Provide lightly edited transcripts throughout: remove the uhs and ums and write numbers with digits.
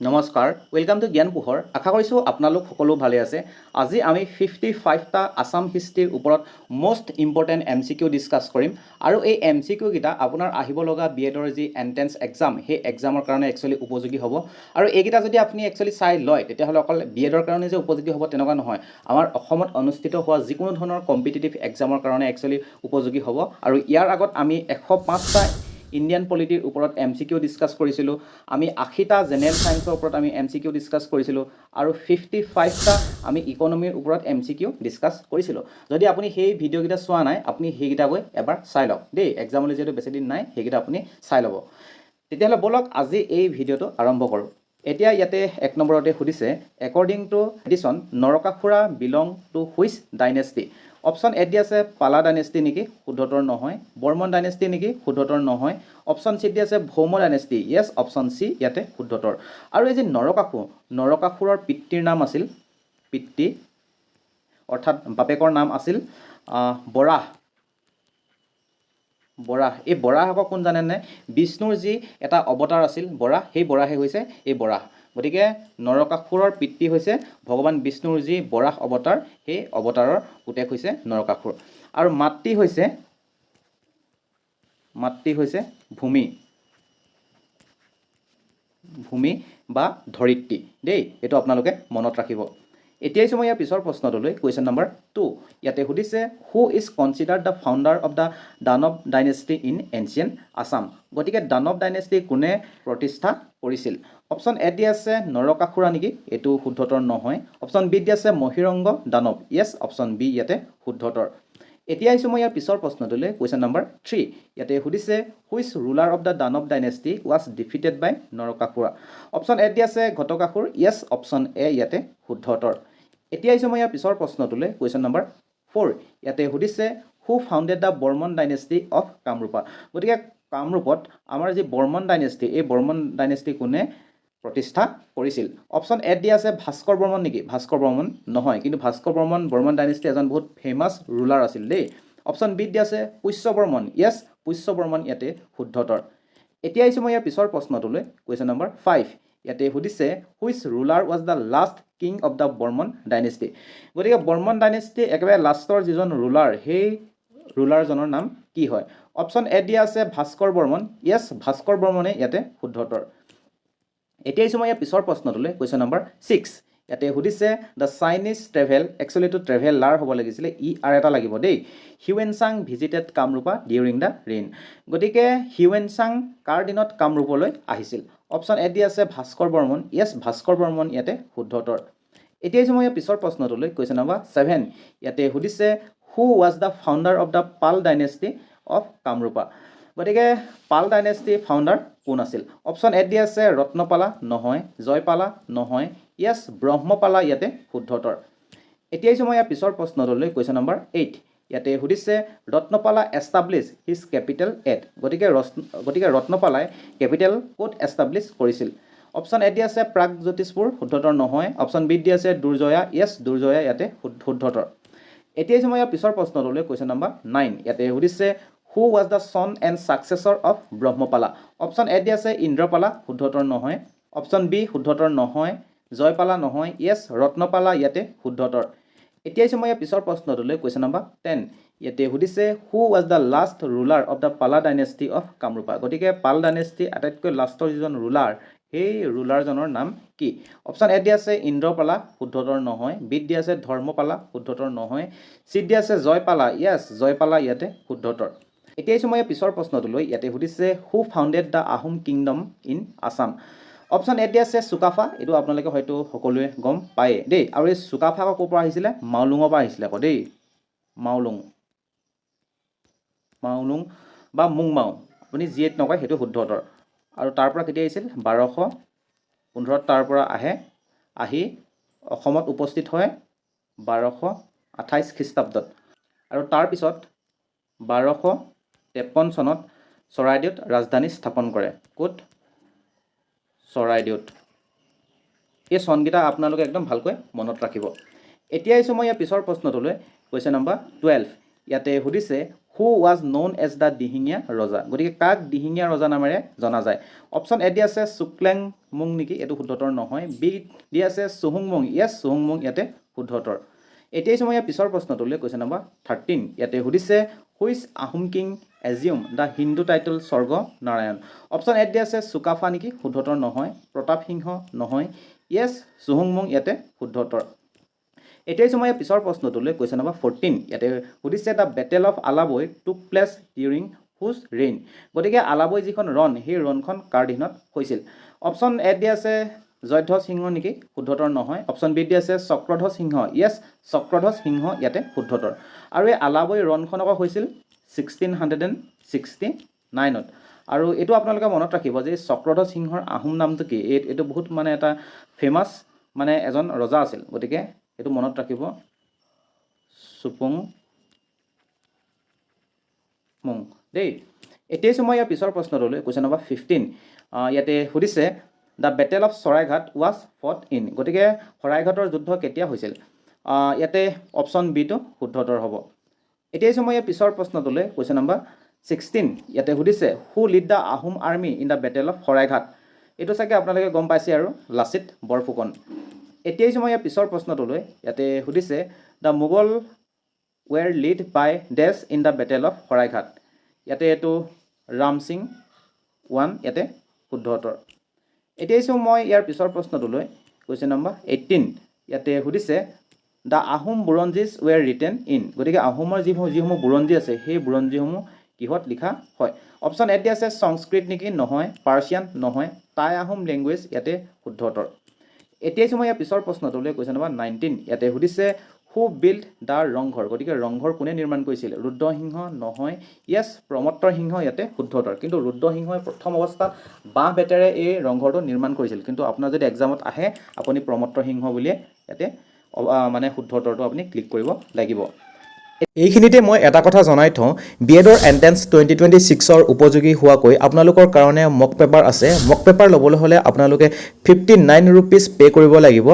নমস্কাৰ, welcome to জ্ঞান পোহৰ। আশা কৰিছোঁ আপোনালোক সকলো ভালে আছে। আজি আমি 55টা আছাম হিষ্ট্ৰীৰ ওপৰত মষ্ট ইম্পৰ্টেণ্ট MCQ ডিছকাছ কৰিম। আৰু এই MCQ কেইটা আপোনাৰ আহিব লগা BEDৰ যি এণ্ট্ৰেন্স এক্সাম, সেই এক্সামৰ কাৰণে একচুৱেলি উপযোগী হ'ব। আৰু এইকেইটা যদি আপুনি একচুৱেলি চাই লয়, তেতিয়াহ'লে অকল BEDৰ কাৰণে যে উপযোগী হ'ব তেনেকুৱা নহয়। আমাৰ অসমত অনুষ্ঠিত হোৱা যিকোনো ধৰণৰ কম্পিটিটিভ এক্সামৰ কাৰণে একচুৱেলি উপযোগী হ'ব। আৰু ইয়াৰ আগত আমি 105টা ইণ্ডিয়ান পলিটিৰ ওপৰত MCQ ডিছকাছ কৰিছিলোঁ। আমি 80টা জেনেৰেল ছায়েন্সৰ ওপৰত আমি MCQ ডিছকাছ কৰিছিলোঁ। আৰু 55টা আমি ইকনমিৰ ওপৰত MCQ ডিছকাছ কৰিছিলোঁ। যদি আপুনি সেই ভিডিঅ'কেইটা চোৱা নাই, আপুনি সেইকেইটা গৈ এবাৰ চাই লওক দেই। এক্সামলৈ যিহেতু বেছিদিন নাই, সেইকেইটা আপুনি চাই ল'ব। তেতিয়াহ'লে ব'লক আজি এই ভিডিঅ'টো আৰম্ভ কৰোঁ। এতিয়া ইয়াতে 1 নম্বৰতে সুধিছে, according to tradition Narakasura belong to which dynasty? Option a দি আছে পালা ডাইনেষ্টি নেকি? শুদ্ধতৰ নহয়। বৰ্মন ডাইনেষ্টি নেকি? শুদ্ধতৰ নহয়। অপশ্যন চি দি আছে ভৌম ডাইনেষ্টি। য়েছ, অপশ্যন চি ইয়াতে শুদ্ধতৰ। আৰু এই যে নৰকাসুৰৰ পিতৃৰ নাম আছিল, পিতৃ অৰ্থাৎ বাপেকৰ নাম আছিল বৰাহ। এই বৰাহ আকৌ কোন জানেনে? বিষ্ণুৰ যি এটা অৱতাৰ আছিল বৰাহ, সেই বৰাহে হৈছে এই বৰাহ। গতিকে নৰকাসুৰৰ পিতৃ হৈছে ভগৱান বিষ্ণুৰ যি বৰাহ অৱতাৰ, সেই অৱতাৰৰ পুতেক হৈছে নৰকাসুৰ। আৰু মাতৃ হৈছে ভূমি বা ধৰিত্ৰী দেই। এইটো আপোনালোকে মনত ৰাখিব। এতিয়া মই ইয়াৰ পিছৰ প্ৰশ্নটোলৈ, কুৱেশ্যন নম্বৰ 2। ইয়াতে সুধিছে, who is considered the founder of the Danava dynasty in ancient Assam? গতিকে দানৱ ডাইনেষ্টি কোনে প্ৰতিষ্ঠা কৰিছিল? অপশ্যন এ দি আছে নৰকাসুৰা নেকি? এইটো শুদ্ধতৰ নহয়। অপশ্যন বি দি আছে মহিৰংগ দানৱ। য়েছ, অপশ্যন বি ইয়াতে শুদ্ধতৰ। এতিয়া মই ইয়াৰ পিছৰ প্ৰশ্নটোলৈ, কুৱেশ্যন নম্বৰ 3। ইয়াতে সুধিছে, which ruler of the Danava dynasty was defeated by Narakasura? Option a দি আছে ঘটকাসুৰ। য়েছ, অপশ্যন এ ইয়াতে শুদ্ধতৰ। এতিয়া মই ইয়াৰ পিছৰ প্ৰশ্নটোলৈ, কুৱেশ্যন নম্বৰ 4। ইয়াতে সুধিছে, who founded the Varman dynasty of Kamarupa? গতিকে কামৰূপত আমাৰ যি বৰ্মন ডাইনেষ্টি, এই বৰ্মন ডাইনেষ্টি কোনে প্ৰতিষ্ঠা কৰিছিল? অপশ্যন এ দি আছে ভাস্কৰ বৰ্মন নেকি? ভাস্কৰ বৰ্মন নহয়, কিন্তু ভাস্কৰ বৰ্মন ডাইনেষ্টি এজন বহুত ফেমাছ ৰুলাৰ আছিল দেই। অপশ্যন বি দি আছে পুষ্য বৰ্মন। য়েছ, পুষ্য বৰ্মন ইয়াতে শুদ্ধতৰ। এতিয়া মই ইয়াৰ পিছৰ প্ৰশ্নটোলৈ, কুৱেশ্যন নম্বৰ 5। ইয়াতে সুধিছে, which ruler was the last king of the Varman dynasty? গতিকে বৰ্মন ডাইনেষ্টি একেবাৰে লাষ্টৰ যিজন ৰুলাৰ, সেই ৰুলাৰজনৰ নাম কি হয়? অপশ্যন এ দিয়া আছে ভাস্কৰ বৰ্মন। য়েছ, ভাস্কৰ বৰ্মনে ইয়াতে শুদ্ধতৰ। এতিয়া মই ইয়াৰ পিছৰ প্ৰশ্নটোলৈ, কুৱেশ্যন নম্বৰ 6। ইয়াতে সুধিছে, দ্য চাইনিজ ট্ৰেভেল, একচুৱেলিটো ট্ৰেভেলাৰ হ'ব লাগিছিলে, এটা লাগিব দেই। হিউৱেনচাং visited Kamarupa during the reign. গতিকে হিউৱেনচাং কাৰ দিনত কামৰূপলৈ আহিছিল? অপশ্যন এ দি আছে ভাস্কৰ বৰ্মন। য়েছ, ভাস্কৰ বৰ্মন ইয়াতে শুদ্ধতৰ। এতিয়া মই ইয়াৰ পিছৰ প্ৰশ্নটোলৈ, কুৱেশ্যন নম্বৰ 7। ইয়াতে সুধিছে, who was the founder of the Pala dynasty of Kamarupa? গতিকে পাল ডাইনেষ্টি ফাউণ্ডাৰ কোন আছিল? অপশ্যন এ দি আছে ৰত্নপালা নহয়, জয়পালা নহয়। য়েছ, ব্ৰহ্মপালা ইয়াতে শুদ্ধতৰ। এতিয়া মই ইয়াৰ পিছৰ প্ৰশ্নটোলৈ, কুৱেশ্যন নম্বৰ 8। ইয়াতে সুধিছে, ৰত্নপালা এষ্টাব্লিছ হিজ কেপিটেল এট? গতিকে ৰত্নপালাই কেপিটেল ক'ত এষ্টাব্লিছ কৰিছিল? অপশ্যন এ দি আছে প্ৰাগজ্যোতিষপুৰ, শুদ্ধতৰ নহয়। অপশ্যন বি দি আছে দুৰ্জয়া। য়েছ, দুৰ্জয়া ইয়াতে শুদ্ধতৰ। এতিয়া মই ইয়াৰ পিছৰ প্ৰশ্নটোলৈ, কুৱেশ্যন নম্বৰ 9। ইয়াতে সুধিছে, who was the son and successor of Brahmapala? Option a দি আছে ইন্দ্ৰপালা, শুদ্ধতৰ নহয়। অপশ্যন বি শুদ্ধতৰ নহয়। জয়পালা নহয়। য়েছ, ৰত্নপালা ইয়াতে শুদ্ধতৰ। এতিয়া মই ইয়াৰ পিছৰ প্ৰশ্নটোলৈ, কুৱেশ্যন নম্বৰ 10। ইয়াতে সুধিছে, who was the last ruler of the Pala dynasty of Kamarupa? গতিকে পাল ডাইনেষ্টি আটাইতকৈ লাষ্টৰ যিজন ৰুলাৰ, সেই ৰুলাৰজনৰ নাম কি? অপশ্যন এ দি আছে ইন্দ্ৰপালা, শুদ্ধতৰ নহয়। বি দি আছে ধৰ্মপালা, শুদ্ধতৰ নহয়। চি দি আছে জয়পালা। য়েছ, জয়পালা ইয়াতে শুদ্ধতৰ। এতিয়া মই পিছৰ প্ৰশ্নটোলৈ, ইয়াতে সুধিছে, who founded the Ahom kingdom in Assam? Option a দি আছে চুকাফা। এইটো আপোনালোকে হয়তো সকলোৱে গম পায়েই দেই। আৰু এই চুকাফা আকৌ ক'ৰ পৰা আহিছিলে? মাউলুঙৰ পৰা আহিছিলে আকৌ দেই। মাউলুং বা মুংমাও, আপুনি যিয়ে নকয় সেইটো শুদ্ধতৰ। আৰু তাৰ পৰা কেতিয়া আহিছিল? 1215 তাৰ পৰা আহি অসমত উপস্থিত হয় 1228 খ্ৰীষ্টাব্দত। আৰু তাৰপিছত 1253 চনত চৰাইদেউত ৰাজধানী স্থাপন কৰে। ক'ত? চৰাইদেউত। এই চনকেইটা আপোনালোকে একদম ভালকৈ মনত ৰাখিব। এতিয়া মই ইয়াৰ পিছৰ প্ৰশ্নটোলৈ, কুৱেশ্যন নম্বৰ 12। ইয়াতে সুধিছে, who was known as the Dihingia Raja গতিকে কাক দিহিঙীয়া ৰজা নামেৰে জনা যায় অপশ্যন এ দি আছে চুকলেং মুং নেকি এইটো শুদ্ধতৰ নহয় বি দি আছে চুহুংমুং য়েছ চুহুংমুং ইয়াতে শুদ্ধতৰ এতিয়া সময় ইয়াৰ পিছৰ প্ৰশ্নটোলৈ কুৱেশ্যন নম্বৰ 13 ইয়াতে সুধিছে which Ahom king assume the Hindu title স্বৰ্গ নাৰায়ণ অপশ্যন এ দি আছে চুকাফা নেকি শুদ্ধতৰ নহয় প্ৰতাপ সিংহ নহয় য়েছ চুহুংমুং ইয়াতে শুদ্ধতৰ এতিয়া সময় পিছৰ প্ৰশ্নটোলৈ কুৱেশ্যন নম্বৰ 14 ইয়াতে সুধিছে দ্য বেটেল অফ আলাবৈ টুক প্লেচ ডিউৰিং হুজ ৰেইন গতিকে আলাবৈ যিখন ৰণ সেই ৰণখন কাৰ দিনত হৈছিল অপশ্যন এ দি আছে জয়ধ্বজ সিংহ নেকি শুদ্ধতৰ নহয় অপশ্যন বি দি আছে চক্ৰধ্বজ সিংহ য়েছ চক্ৰধ্বজ সিংহ ইয়াতে শুদ্ধতৰ আৰু এই আলাবৈ ৰণখন আকৌ হৈছিল 1669ত আৰু এইটো আপোনালোকে মনত ৰাখিব যে চক্ৰধ্বজ সিংহৰ আহোম নামটো কি এইটো বহুত মানে এটা ফেমাছ মানে এজন ৰজা আছিল গতিকে এইটো মনত ৰাখিব চুপুং মুং দেই এতিয়া সময় ইয়াৰ পিছৰ প্ৰশ্নটোলৈ কুৱেশ্যন নম্বৰ 15 ইয়াতে সুধিছে the battle of Saraighat was fought in গতিকে শৰাইঘাটৰ যুদ্ধ কেতিয়া হৈছিল ইয়াতে অপশ্যন বিটো শুদ্ধতৰ হ'ব এতিয়া সময় ইয়াৰ পিছৰ প্ৰশ্নটোলৈ কুৱেশ্যন নম্বৰ 16 ইয়াতে সুধিছে who led the Ahom army in the battle of Saraighat এইটো চাগে আপোনালোকে গম পাইছে আৰু লাচিত বৰফুকন এতিয়া সময় ইয়াৰ পিছৰ প্ৰশ্নটোলৈ ইয়াতে সুধিছে the Mughal war led by ডেছ in the battle of Saraighat ইয়াতে এইটো ৰাম সিং 1 ইয়াতে শুদ্ধতৰ এতিয়া মই ইয়াৰ পিছৰ প্ৰশ্নটোলৈ কুৱেশ্যন নম্বৰ 18 ইয়াতে সুধিছে দ্য আহোম বুৰঞ্জীজ ৱেৰ ৰিটেন ইন গতিকে আহোমৰ যিসমূহ বুৰঞ্জী আছে সেই বুৰঞ্জীসমূহ কিহত লিখা হয় অপশ্যন এ দি আছে সংস্কৃত নেকি নহয় পাৰ্চিয়ান নহয় টাই আহোম লেংগুৱেজ ইয়াতে শুদ্ধতৰ এতিয়া সময় ইয়াৰ পিছৰ প্ৰশ্নটোলৈ কুৱেশ্যন নম্বৰ 19 ইয়াতে সুধিছে হু বিল্ড দ্য ৰংঘৰ গতিকে ৰংঘৰ কোনে নিৰ্মাণ কৰিছিল ৰুদ্ৰসিংহ নহয় য়েছ প্ৰমত্তৰ সিংহ ইয়াতে শুদ্ধতৰ কিন্তু ৰুদ্ৰসিংহই প্ৰথম অৱস্থাত বাঁহ বেতেৰে এই ৰংঘৰটো নিৰ্মাণ কৰিছিল কিন্তু আপোনাৰ যদি এক্সামত আহে আপুনি প্ৰমত্তৰ সিংহ বুলিয়ে ইয়াতে মানে শুদ্ধতৰটো আপুনি ক্লিক কৰিব লাগিব এইখিনিতে মই এটা কথা জনাই থওঁ বিএডৰ এণ্ট্ৰেন্স 2026ৰ উপযোগী হোৱাকৈ আপোনালোকৰ কাৰণে মক পেপাৰ আছে মক পেপাৰ ল'বলৈ হ'লে আপোনালোকে 59 ৰুপিজ পে' কৰিব লাগিব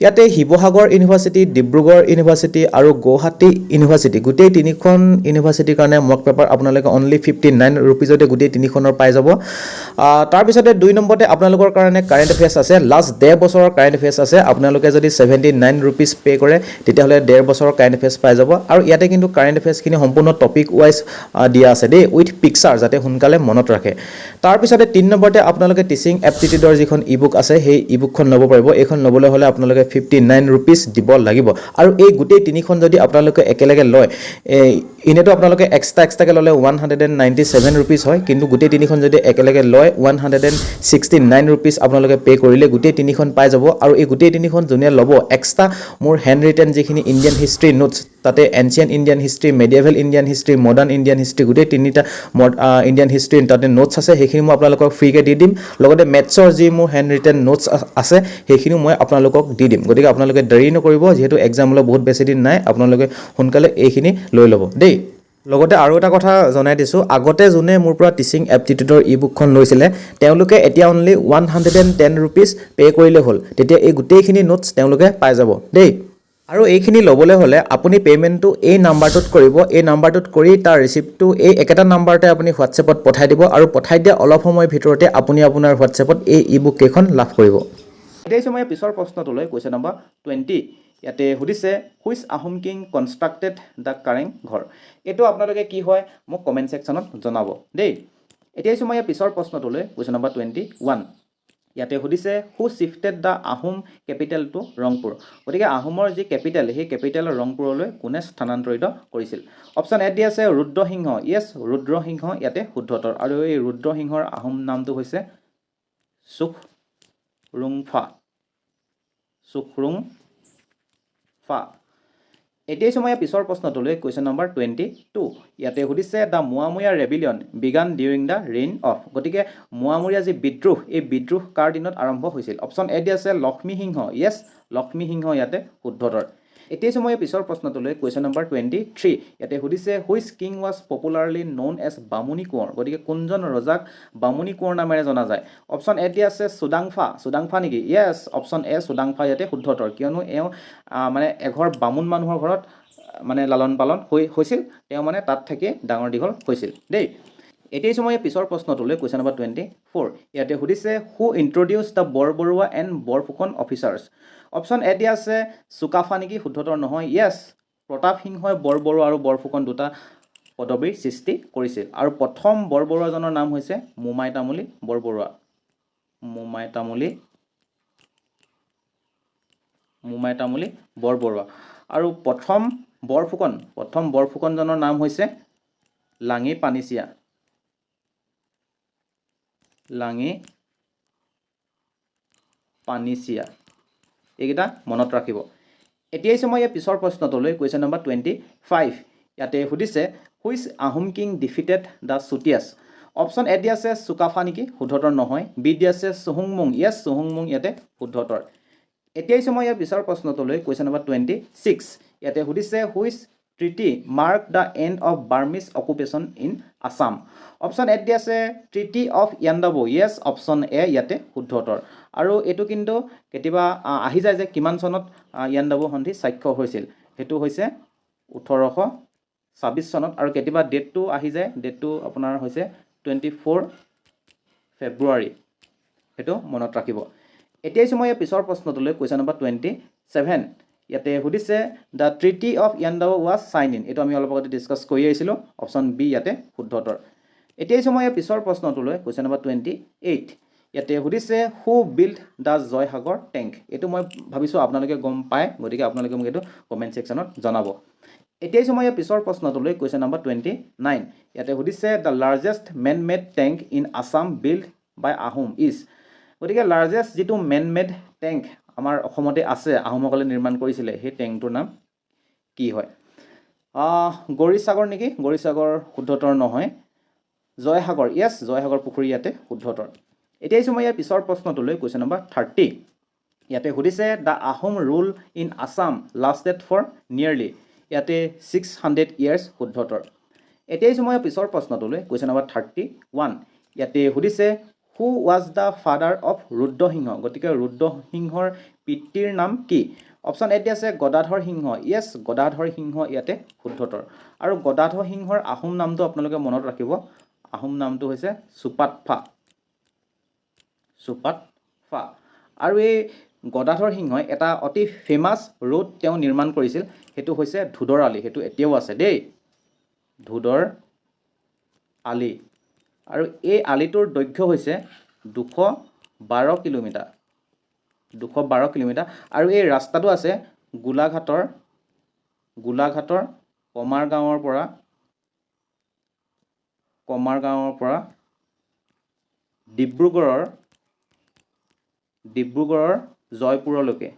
ইয়াতে শিৱসাগৰ ইউনিভাৰ্চিটি ডিব্ৰুগড় ইউনিভাৰ্চিটি আৰু গুৱাহাটী ইউনিভাৰ্চিটি গোটেই তিনিখন ইউনিভাৰ্চিটিৰ কাৰণে মক পেপাৰ আপোনালোকে অনলি 59 ৰুপিজতে গোটেই তিনিখনৰ পাই যাব তাৰপিছতে 2 নম্বৰতে আপোনালোকৰ কাৰণে কাৰেণ্ট এফেয়াৰ্ছ আছে লাষ্ট 1.5 বছৰৰ কাৰেণ্ট এফেয়াৰ্ছ আছে আপোনালোকে যদি 79 ৰুপিজ পে' কৰে তেতিয়াহ'লে 1.5 বছৰৰ কাৰেণ্ট এফেয়াৰ্ছ পাই যাব আৰু ইয়াতে কিন্তু কাৰেণ্ট এফেয়াৰ্ছখিনি সম্পূৰ্ণ টপিক ৱাইজ দিয়া আছে দেই উইথ পিকচাৰ যাতে সোনকালে মনত ৰাখে তাৰপিছতে 3 নম্বৰতে আপোনালোকে টিচিং এপ্টিটিউডৰ যিখন ই বুক আছে সেই ই বুকখন ল'ব পাৰিব এইখন ল'বলৈ হ'লে আপোনালোকে 59 ৰুপিজ দিব লাগিব আৰু এই গোটেই তিনিখন যদি আপোনালোকে একেলগে লয় এনেতো আপোনালোকে এক্সট্ৰাকৈ ল'লে 197 ৰুপিজ হয় কিন্তু গোটেই তিনিখন যদি একেলগে লয় 169 ৰুপিজ আপোনালোকে পে' কৰিলে গোটেই তিনিখন পাই যাব আৰু এই গোটেই তিনিখন যোনে ল'ব এক্সট্ৰা মোৰ হেণ্ড ৰিটেন যিখিনি ইণ্ডিয়ান হিষ্ট্ৰী নোটছ তাতে ancient Indian history medieval Indian history modern Indian history গোটেই তিনিটা ইণ্ডিয়ান হিষ্ট্ৰী তাতে নোটছ আছে সেইখিনি মই আপোনালোকক ফ্ৰীকৈ দি দিম লগতে মেথছৰ যি মোৰ হেণ্ড ৰিটেন নোটছ আছে সেইখিনিও মই আপোনালোকক দি দিম গতিকে আপোনালোকে দেৰি নকৰিব যিহেতু এক্সামলৈ বহুত বেছি দিন নাই আপোনালোকে সোনকালে এইখিনি লৈ ল'ব দেই লগতে আৰু এটা কথা জনাই দিছোঁ আগতে যোনে মোৰ পৰা টিচিং এপ্টিটিউডৰ ই বুকখন লৈছিলে তেওঁলোকে এতিয়া অনলি 110 ৰুপিজ পে' কৰিলে হ'ল তেতিয়া এই গোটেইখিনি নোটছ তেওঁলোকে পাই যাব দেই আৰু এইখিনি ল'বলৈ হ'লে আপুনি পে'মেণ্টটো এই নাম্বাৰটোত কৰিব এই নাম্বাৰটোত কৰি তাৰ ৰিচিপ্টটো এই একেটা নাম্বাৰতে আপুনি হোৱাটছএপত পঠাই দিব আৰু পঠাই দিয়া অলপ সময়ৰ ভিতৰতে আপুনি আপোনাৰ হোৱাটছএপত এই ই বুক কেইখন লাভ কৰিব এতিয়া সময় পিছৰ প্ৰশ্নটোলৈ কুৱেশ্যন নম্বৰ 20 ইয়াতে সুধিছে which Ahom king constructed the Kareng Ghar এইটো আপোনালোকে কি হয় মোক কমেণ্ট ছেকশ্যনত জনাব দেই এতিয়া সময় পিছৰ প্ৰশ্নটোলৈ কুৱেশ্যন নম্বৰ 21 ইয়াতে সুধিছে who shifted the Ahom capital to Rangpur গতিকে আহোমৰ যি কেপিটেল সেই কেপিটেল ৰংপুৰলৈ কোনে স্থানান্তৰিত কৰিছিল অপশ্যন এ দি আছে ৰুদ্ৰসিংহ য়েছ ৰুদ্ৰসিংহ ইয়াতে শুদ্ধতৰ আৰু এই ৰুদ্ৰসিংহৰ আহোম নামটো হৈছে চুখৰুংফা এতিয়া সময় পিছৰ প্ৰশ্নটোলৈ কুৱেশ্যন নম্বৰ 22 ইয়াতে সুধিছে the Moamoria rebellion began during the reign of গতিকে মোৱামৰীয়া যি বিদ্ৰোহ এই বিদ্ৰোহ কাৰ দিনত আৰম্ভ হৈছিল অপশ্যন এ দি আছে লক্ষ্মী সিংহ য়েছ লক্ষ্মী সিংহ ইয়াতে শুদ্ধতৰ এতিয়া সময় পিছৰ প্ৰশ্নটোলৈ কুৱেশ্যন নম্বৰ 23 ইয়াতে সুধিছে which king was popularly known as Bamuni Konwar গতিকে কোনজন ৰজাক বামুণী কোঁৱৰ নামেৰে জনা যায় অপশ্যন এ দি আছে চুডাংফা নেকি য়েছ অপশ্যন এ চুডাংফা ইয়াতে শুদ্ধতৰ কিয়নো এওঁ মানে এঘৰ বামুণ মানুহৰ ঘৰত মানে লালন পালন হৈছিল, তেওঁ মানে তাত থাকি ডাঙৰ দীঘল হৈছিল দেই। এতিয়া সময়ে পিছৰ প্ৰশ্নটোলৈ কুৱেশ্যন নম্বৰ 24 ইয়াতে সুধিছে who introduced the Borbarua and Borphukan officers. Option এ দিয়া আছে চুকাফা নেকি, শুদ্ধতৰ নহয়। য়েছ, প্ৰতাপ সিংহই বৰবৰুৱা আৰু বৰফুকন দুটা পদবীৰ সৃষ্টি কৰিছিল। আৰু প্ৰথম বৰবৰুৱাজনৰ নাম হৈছে মোমাই তামুলী বৰবৰুৱা। মোমাই তামুলী বৰবৰুৱা। আৰু প্ৰথম বৰফুকনজনৰ নাম হৈছে লাঙি পানীচিয়া। এইকেইটা মনত ৰাখিব। এতিয়া সময় পিছৰ প্ৰশ্নটোলৈ কুৱেশ্যন নম্বৰ 25 ইয়াতে সুধিছে which Ahom king defeated the Chutiyas. Option এ দিয়া আছে চুকাফা নেকি, শুদ্ধতৰ নহয়। বি দিয়া আছে চুহুংমুং। য়েছ, চুহুংমুং ইয়াতে শুদ্ধতৰ। এতিয়া সময় পিছৰ প্ৰশ্নটোলৈ কুৱেশ্যন নম্বৰ 26 ইয়াতে সুধিছে which treaty mark the and of Burmese occupation in Assam. Option এ দিয়া আছে treaty of Yandabo. Yes, option a ইয়াতে শুদ্ধতৰ। আৰু এইটো কিন্তু কেতিয়াবা আহি যায় যে কিমান চনত ইয়াণ্ডাবু সন্ধি স্বাক্ষৰ হৈছিল, সেইটো হৈছে 1826 চনত। আৰু কেতিয়াবা ডেটটো আহি যায়, ডেটটো আপোনাৰ হৈছে 24 ফেব্ৰুৱাৰী, সেইটো মনত ৰাখিব। এতিয়া সময় পিছৰ প্ৰশ্নটোলৈ কুৱেশ্যন নম্বৰ 27 ইয়াতে সুধিছে the treaty of Yandabo was sign in. এইটো আমি অলপ আগতে ডিছকাছ কৰি আহিছিলোঁ। অপশ্যন বি ইয়াতে শুদ্ধতৰ। এতিয়া সময় পিছৰ প্ৰশ্নটোলৈ কুৱেশ্যন নম্বৰ 28 ইয়াতে সুধিছে হু বিল্ড দ্য জয়সাগৰ টেংক। এইটো মই ভাবিছোঁ আপোনালোকে গম পায়, গতিকে আপোনালোকে মোক এইটো কমেণ্ট ছেকশ্যনত জনাব। এতিয়া সময় পিছৰ প্ৰশ্নটোলৈ কুৱেশ্যন নম্বৰ 29 ইয়াতে সুধিছে the largest man made tank in Assam build by Ahom is. গতিকে লাৰ্জেষ্ট যিটো মেন মেড টেংক আমাৰ অসমতে আছে, আহোমসকলে নিৰ্মাণ কৰিছিলে, সেই টেংকটোৰ নাম কি হয়? গৌৰীসাগৰ নেকি, গৌৰীসাগৰ শুদ্ধতৰ নহয়। জয়সাগৰ, য়েছ, জয়সাগৰ পুখুৰী ইয়াতে শুদ্ধতৰ। এতিয়া সময় পিছৰ প্ৰশ্নটোলৈ কুৱেশ্যন নম্বৰ 30 ইয়াতে সুধিছে the Ahom rule in Assam lasted for nearly. ইয়াতে 600 ইয়াৰ্ছ শুদ্ধতৰ। এতিয়া সময় পিছৰ প্ৰশ্নটোলৈ কুৱেশ্যন নম্বৰ 31 ইয়াতে সুধিছে who was the father of Rudra Singha. গতিকে ৰুদ্ৰসিংহৰ পিতৃৰ নাম কি? অপশ্যন এ আছে গদাধৰ সিংহ। য়েছ, গদাধৰ সিংহ ইয়াতে শুদ্ধতৰ। আৰু গদাধৰ সিংহৰ আহোম নামটো আপোনালোকে মনত ৰাখিব, আহোম নামটো হৈছে চুপাতফা। আৰু এই গদাধৰ সিংহই এটা অতি ফেমাছ ৰোড তেওঁ নিৰ্মাণ কৰিছিল, সেইটো হৈছে ধুদৰ আলি। সেইটো এতিয়াও আছে দেই, ধুদৰ আলি। আৰু এই আলিটোৰ দৈৰ্ঘ্য হৈছে 212 কিলোমিটাৰ। আৰু এই ৰাস্তাটো আছে গোলাঘাটৰ কমাৰ গাঁৱৰ পৰা ডিব্ৰুগড়ৰ জয়পুৰলৈকে।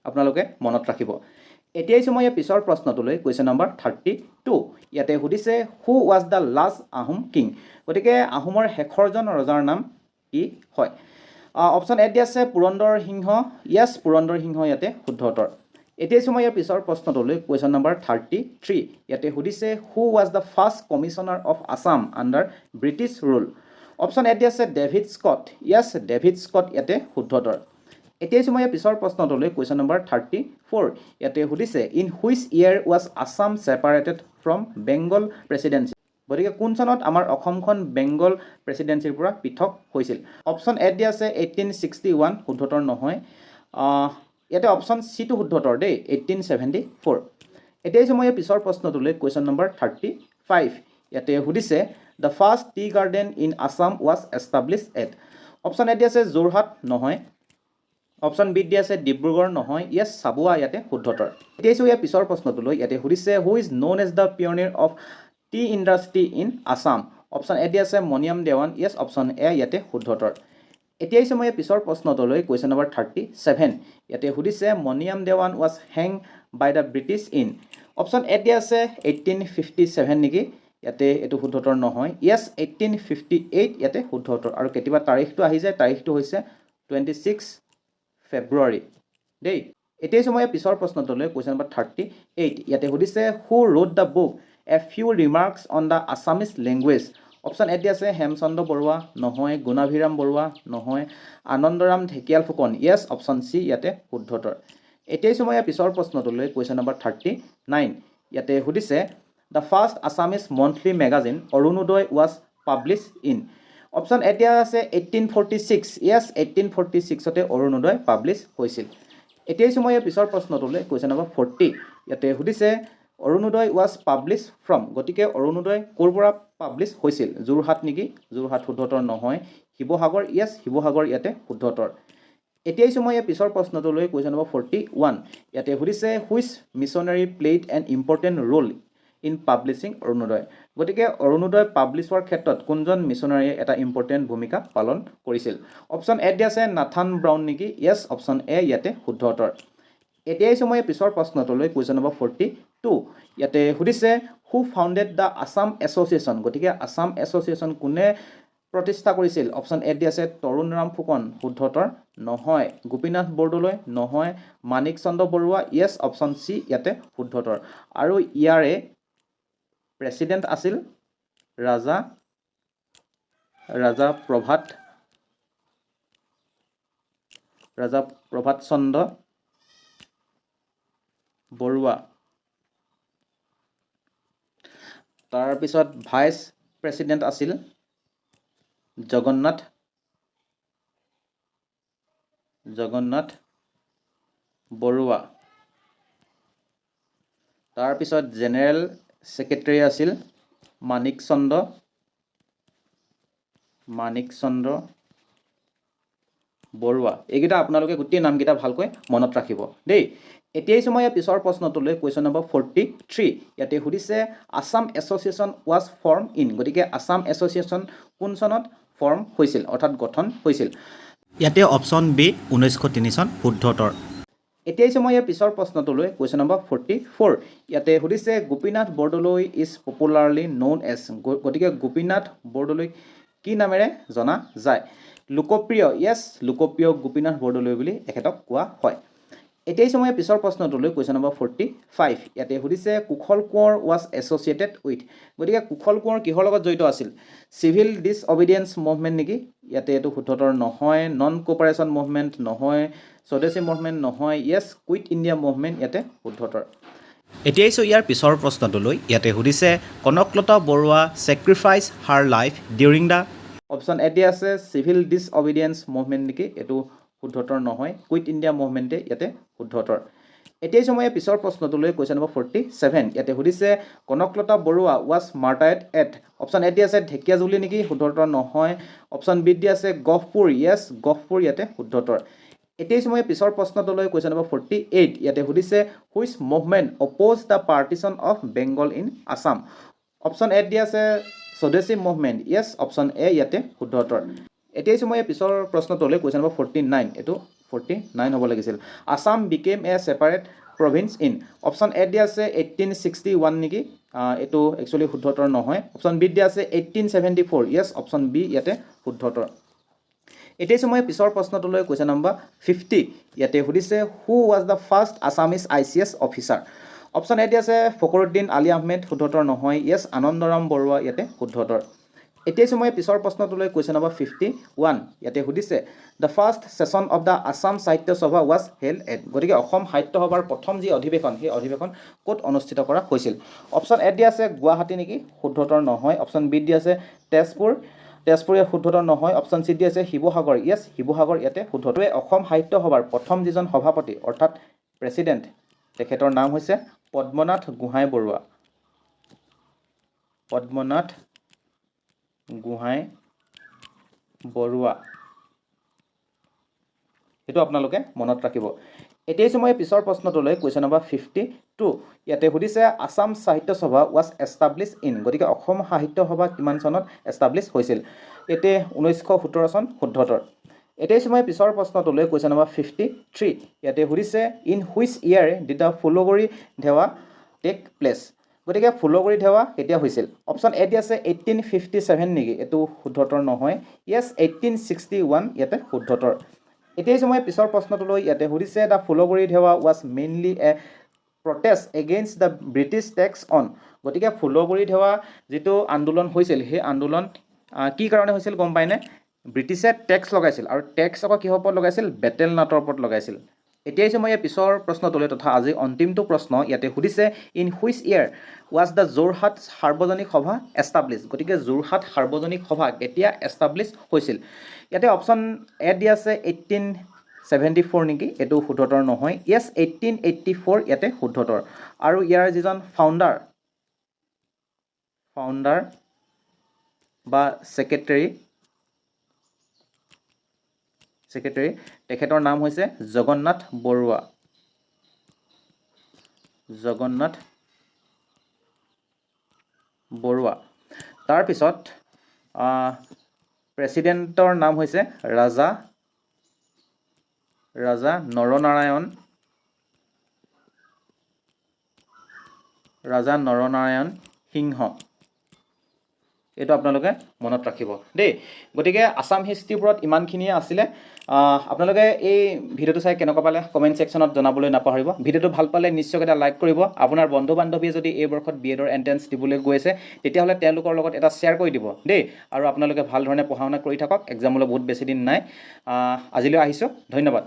আপোনালোকে মনত ৰাখিব। এতিয়া সময় পিছৰ প্ৰশ্নটোলৈ কুৱেশ্যন নম্বৰ 32 ইয়াতে সুধিছে who was the last Ahom king. গতিকে আহোমৰ শেষৰজন ৰজাৰ নাম কি হয়? অপশ্যন এ দিয়া আছে পুৰন্দৰ সিংহ। য়েছ, পুৰন্দৰ সিংহ ইয়াতে শুদ্ধতৰ। এতিয়া সময় পিছৰ প্ৰশ্নটোলৈ কুৱেশ্যন নম্বৰ 33 ইয়াতে সুধিছে who was the first commissioner of Assam under British rule. Option A দিয়া আছে ডেভিড স্কট। য়েছ, ডেভিড স্কট ইয়াতে শুদ্ধতৰ। এতিয়া সময় পিছৰ প্ৰশ্নটোলৈ কুৱেশ্যন নম্বৰ 34 ইয়াতে সুধিছে in which year was Assam separated from Bengal presidency. গতিকে কোন চনত আমাৰ অসমখন বেংগল প্ৰেচিডেঞ্চিৰ পৰা পৃথক হৈছিল? অপশ্যন এ দিয়া আছে 1861, শুদ্ধতৰ নহয়। ইয়াতে অপশ্যন চিটো শুদ্ধতৰ দেই, 1874। এতিয়া সময় পিছৰ প্ৰশ্নটোলৈ কুৱেশ্যন নম্বৰ 35 ইয়াতে সুধিছে the first tea garden in Assam was establish at. Option এ দিয়া আছে যোৰহাট, নহয়। অপশ্যন বি দিয়া আছে ডিব্ৰুগড়, নহয়। য়েছ, চাবুৱা ইয়াতে শুদ্ধতৰ। এতিয়া পিছৰ প্ৰশ্নটোলৈ ইয়াতে সুধিছে who is known as the pioneer of tea industry in Assam. Option এ দিয়া আছে Maniram Dewan. Yes, option a ইয়াতে শুদ্ধতৰ। এতিয়া সময় পিছৰ প্ৰশ্নটোলৈ কুৱেশ্যন নম্বৰ 37 ইয়াতে সুধিছে মণিৰাম দেৱান ৱাজ হেং by the British in. Option এ দিয়া আছে 1857 নেকি, ইয়াতে এইটো শুদ্ধতৰ নহয়। য়েছ, 1858 ইয়াতে শুদ্ধতৰ। আৰু কেতিয়াবা তাৰিখটো আহি যায়, তাৰিখটো হৈছে 26 ফেব্ৰুৱাৰী দেই। এতিয়া সময় পিছৰ প্ৰশ্নটোলৈ কুৱেশ্যন নম্বৰ 38 ইয়াতে সুধিছে who wrote the book a few remarks on the Assamese language. Option এ দিয়া আছে হেমচন্দ্ৰ বৰুৱা, নহয়। গুণাভিৰাম বৰুৱা, নহয়। Anandaram Dhekial Phukan. Yes, option C ইয়াতে শুদ্ধতৰ। এতিয়া সময় ইয়াৰ পিছৰ প্ৰশ্নটোলৈ কুৱেশ্যন নম্বৰ 39 ইয়াতে সুধিছে the first Assamese monthly magazine Arunodoi was publish in option এ দিয়া আছে 1846 য়েছ 1846তে অৰুণোদয় পাব্লিছ হৈছিল এতিয়া সময় ইয়াৰ পিছৰ প্ৰশ্নটোলৈ কুৱেশ্যন নম্বৰ 40 ইয়াতে সুধিছে অৰুণোদয় ৱাজ পাব্লিছ ফ্ৰম গতিকে অৰুণোদয় ক'ৰ পৰা পাব্লিছ হৈছিল যোৰহাট নেকি যোৰহাট শুদ্ধতৰ নহয় শিৱসাগৰ য়েছ শিৱসাগৰ ইয়াতে শুদ্ধতৰ এতিয়া সময় ইয়াৰ পিছৰ প্ৰশ্নটোলৈ কুৱেশ্যন নম্বৰ 41 ইয়াতে সুধিছে which missionary played an important role in publishing Arunodoi গতিকে অৰুণোদয় পাব্লিছ হোৱাৰ ক্ষেত্ৰত কোনজন মিছনাৰীয়ে এটা ইম্পৰ্টেণ্ট ভূমিকা পালন কৰিছিল অপশ্যন এ দিয়া আছে নাথান ব্ৰাউন নেকি য়েছ অপশ্যন এ ইয়াতে শুদ্ধ উত্তৰ এতিয়া সময় পিছৰ প্ৰশ্নটোলৈ কুৱেশ্যন নম্বৰ 42 ইয়াতে সুধিছে who founded the Assam association গতিকে আছাম এছ'চিয়েশ্যন কোনে প্ৰতিষ্ঠা কৰিছিল অপশ্যন এ দিয়া আছে তৰুণৰাম ফুকন শুদ্ধ উত্তৰ নহয় গোপীনাথ বৰদলৈ নহয় মানিক চন্দ্ৰ বৰুৱা য়েছ অপশ্যন চি ইয়াতে শুদ্ধ উত্তৰ আৰু ইয়াৰে প্ৰেচিডেণ্ট আছিল ৰাজা প্ৰভাত চন্দ্ৰ বৰুৱা তাৰপিছত ভাইচ প্ৰেচিডেণ্ট আছিল জগন্নাথ বৰুৱা তাৰপিছত জেনেৰেল ছেক্ৰেটাৰী আছিল মানিক চন্দ্ৰ বৰুৱা এইকেইটা আপোনালোকে গোটেই নামকেইটা ভালকৈ মনত ৰাখিব দেই এতিয়া সময় পিছৰ প্ৰশ্নটোলৈ কুৱেশ্যন নম্বৰ 43 ইয়াতে সুধিছে Assam association was form in গতিকে আছাম এছ'চিয়েশ্যন কোন চনত ফৰ্ম হৈছিল অৰ্থাৎ গঠন হৈছিল ইয়াতে অপশ্যন বি 1903 চন শুদ্ধ উত্তৰ এতিয়া সময় পিছৰ প্ৰশ্নটোলৈ কুৱেশ্যন নম্বৰ 44 ইয়াতে সুধিছে Gopinath Bordoloi is popularly known as গতিকে গোপীনাথ বৰদলৈ কি নামেৰে জনা যায় লোকপ্ৰিয় য়েছ লোকপ্ৰিয় গোপীনাথ বৰদলৈ বুলি এখেতক কোৱা হয় এতিয়া সময় পিছৰ প্ৰশ্নটোলৈ কুৱেশ্যন নম্বৰ 45 ইয়াতে সুধিছে Kushal Konwar was associated with গতিকে কুশল কোঁৱৰ কিহৰ লগত জড়িত আছিল চিভিল ডিছঅবিডিয়েঞ্চ মুভমেণ্ট নেকি ইয়াতে এইটো শুদ্ধতৰ নহয় নন কোঅপাৰেশ্যন মুভমেণ্ট নহয় স্বদেশী মুভমেণ্ট নহয় য়েছ কুইট ইণ্ডিয়া মুভমেণ্ট ইয়াতে শুদ্ধতৰ এতিয়া ইয়াৰ পিছৰ প্ৰশ্নটোলৈ ইয়াতে সুধিছে Kanaklata Barua sacrifice her life during the option এ দিয়া আছে চিভিল ডিছঅবিডিয়েঞ্চ মুভমেণ্ট নেকি এইটো শুদ্ধতৰ নহয় কুইট ইণ্ডিয়া মুভমেণ্টে ইয়াতে শুদ্ধতৰ এতিয়া সময়ে পিছৰ প্ৰশ্নটোলৈ কুৱেশ্যন নম্বৰ 47 ইয়াতে সুধিছে Kanaklata Barua was martyred at option এ দিয়া আছে ঢেকিয়াজুলি নেকি শুদ্ধতৰ নহয় অপশ্যন বি দিয়া আছে গহপুৰ য়েছ গহপুৰ ইয়াতে শুদ্ধতৰ এতিয়া সময়ে পিছৰ প্ৰশ্নটোলৈ কুৱেশ্যন নম্বৰ 48 ইয়াতে সুধিছে which movement opposed the partition of Bengal in Assam option এ দিয়া আছে স্বদেশী মুভমেণ্ট য়েছ অপশ্যন এ ইয়াতে শুদ্ধ উত্তৰ এতিয়া সময়ে পিছৰ প্ৰশ্নটোলৈ কুৱেশ্যন নম্বৰ 49 এইটো 49 হ'ব লাগিছিল Assam became A separate province in option এ দিয়া আছে 1861 নেকি এইটো একচুৱেলি শুদ্ধ উত্তৰ নহয় অপশ্যন বি দিয়া আছে 1874 য়েছ অপশ্যন বি ইয়াতে শুদ্ধ উত্তৰ এতিয়া সময়ে পিছৰ প্ৰশ্নটোলৈ কুৱেশ্যন নম্বৰ 50 ইয়াতে সুধিছে who was the first Assamese ICS officer option A দিয়া আছে ফখৰুদ্দিন আলী আহমেদ শুদ্ধ উত্তৰ নহয় য়েছ আনন্দৰাম বৰুৱা ইয়াতে শুদ্ধ উত্তৰ এতিয়া সময়ে পিছৰ প্ৰশ্নটোলৈ কুৱেশ্যন নম্বৰ 51 ইয়াতে সুধিছে the first session of the Assam সাহিত্য সভা ৱাজ হেল্ড এট গতিকে অসম সাহিত্য সভাৰ প্ৰথম যি অধিৱেশন সেই অধিৱেশন ক'ত অনুষ্ঠিত কৰা হৈছিল অপশ্যন এ দিয়া আছে গুৱাহাটী নেকি শুদ্ধ উত্তৰ নহয় অপশ্যন বি দিয়া আছে তেজপুৰ ইয়াত শুদ্ধ উত্তৰ নহয় অপশ্যন চি দিয়া আছে শিৱসাগৰ য়েছ শিৱসাগৰ ইয়াতে শুদ্ধ উত্তৰ অসম সাহিত্য সভাৰ প্ৰথম যিজন সভাপতি অৰ্থাৎ প্ৰেচিডেণ্ট তেখেতৰ নাম হৈছে পদ্মনাথ গোহাঁই বৰুৱা এইটো আপোনালোকে মনত ৰাখিব এতিয়া সময়ে পিছৰ প্ৰশ্নটোলৈ কুৱেশ্যন নম্বৰ 52 ইয়াতে সুধিছে আছাম সাহিত্য সভা ৱাজ এষ্টাব্লিছ ইন গতিকে অসম সাহিত্য সভা কিমান চনত এষ্টাব্লিছ হৈছিল এতে 1917 চন শুদ্ধ উত্তৰ এতিয়া সময়ে পিছৰ প্ৰশ্নটোলৈ কুৱেশ্যন নম্বৰ 53 ইয়াতে সুধিছে in which year did the Phulaguri Dhewa take place গতিকে ফুলগুৰি ধেৱা কেতিয়া হৈছিল অপশ্যন এ দিয়া আছে 1857 নেকি এইটো শুদ্ধ উত্তৰ নহয় য়েছ 1861 ইয়াতে শুদ্ধ উত্তৰ এতিয়া সময়ে পিছৰ প্ৰশ্নটোলৈ ইয়াতে সুধিছে the Phulaguri Dhewa was mainly a protest against the British tax on গতিকে ফুলগুৰি ধেৱা যিটো আন্দোলন হৈছিল সেই আন্দোলন কি কাৰণে হৈছিল গম পায়নে ব্ৰিটিছে টেক্স লগাইছিল আৰু টেক্স আকৌ কিহৰ ওপৰত লগাইছিল বেটেল নাটৰ ওপৰত লগাইছিল এতিয়া আহিছোঁ মই ইয়াৰ পিছৰ প্ৰশ্নটোলৈ তথা আজি অন্তিমটো প্ৰশ্ন ইয়াতে সুধিছে in which year was the Jorhat Sarbajanik Sabha establish. গতিকে যোৰহাট সাৰ্বজনিক সভা কেতিয়া এষ্টাব্লিছ হৈছিল? ইয়াতে অপশ্যন এ দিয়া আছে 1874 নেকি, এইটো শুদ্ধতৰ নহয়। য়েছ 1884 ইয়াতে শুদ্ধতৰ। আৰু ইয়াৰ যিজন ফাউণ্ডাৰ বা ছেক্ৰেটাৰী তেখেতৰ নাম হৈছে জগন্নাথ বৰুৱা। তাৰপিছত প্ৰেছিডেণ্টৰ নাম হৈছে ৰাজা নৰনাৰায়ণ সিংহ। এইটো আপোনালোকে মনত ৰাখিব দেই। গতিকে আছাম হিষ্ট্ৰীৰ ওপৰত ইমানখিনিয়ে আছিলে। আপোনালোকে এই ভিডিঅ'টো চাই কেনেকুৱা পালে কমেণ্ট ছেকশ্যনত জনাবলৈ নাপাহৰিব। ভিডিঅ'টো ভাল পালে নিশ্চয় এটা লাইক কৰিব। আপোনাৰ বন্ধু বান্ধৱীয়ে যদি এই বৰ্ষত BEdৰ এণ্ট্ৰেঞ্চ দিবলৈ গৈ আছে তেতিয়াহ'লে তেওঁলোকৰ লগত এটা শ্বেয়াৰ কৰি দিব দেই। আৰু আপোনালোকে ভাল ধৰণে পঢ়া শুনা কৰি থাকক, এক্সামলৈ বহুত বেছি দিন নাই। আজিলৈ আহিছোঁ, ধন্যবাদ।